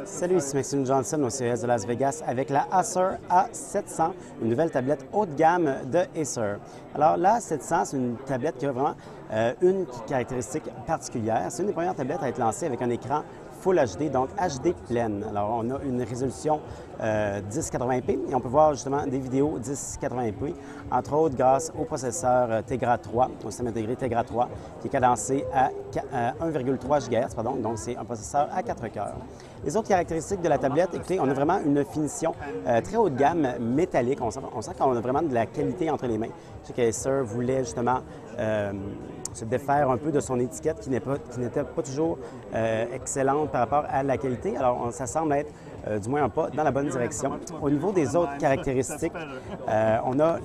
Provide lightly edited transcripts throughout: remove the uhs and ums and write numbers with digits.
Salut, ici Maxime Johnson au CES de Las Vegas avec la Acer A700, une nouvelle tablette haut de gamme de Acer. Alors la A700, c'est une tablette qui a vraiment une caractéristique particulière. C'est une des premières tablettes à être lancée avec un écran Full HD, donc HD pleine. Alors on a une résolution 1080p et on peut voir justement des vidéos 1080p, entre autres grâce au processeur Tegra 3, au système intégré Tegra 3, qui est cadencé à 1,3 GHz, donc c'est un processeur à 4 cœurs. Les autres caractéristiques de la tablette, écoutez, on a vraiment une finition très haut de gamme métallique. On sent qu'on a vraiment de la qualité entre les mains. Je sais qu'Acer voulait justement se défaire un peu de son étiquette qui n'était pas toujours excellente par rapport à la qualité. Alors, ça semble être du moins un pas dans la bonne direction. Au niveau des autres caractéristiques, on a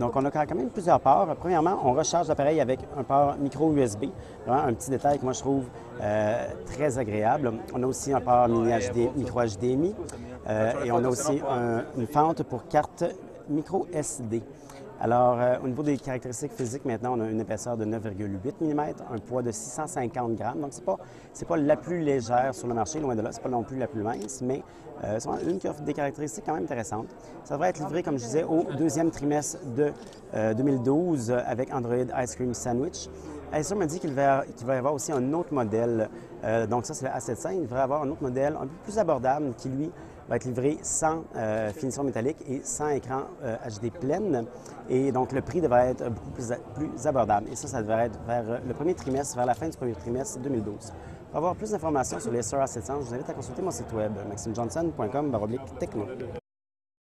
quand même plusieurs ports. Premièrement, on recharge l'appareil avec un port micro USB. Vraiment un petit détail que moi je trouve très agréable. On a aussi un port micro HDMI et on a aussi une fente pour carte micro SD. Alors, au niveau des caractéristiques physiques, maintenant, on a une épaisseur de 9,8 mm, un poids de 650 grammes. Donc, c'est pas la plus légère sur le marché, loin de là. C'est pas non plus la plus mince, mais c'est une qui offre des caractéristiques quand même intéressantes. Ça devrait être livré, comme je disais, au deuxième trimestre de 2012 avec Android Ice Cream Sandwich. Acer m'a dit qu'il va y avoir aussi un autre modèle, donc ça c'est le A700, il devrait avoir un autre modèle un peu plus abordable qui lui va être livré sans finition métallique et sans écran HD pleine. Et donc le prix devrait être beaucoup plus abordable. Et ça devrait être vers le premier trimestre, vers la fin du premier trimestre 2012. Pour avoir plus d'informations sur les Acer A700, je vous invite à consulter mon site web maximejohnson.com/techno.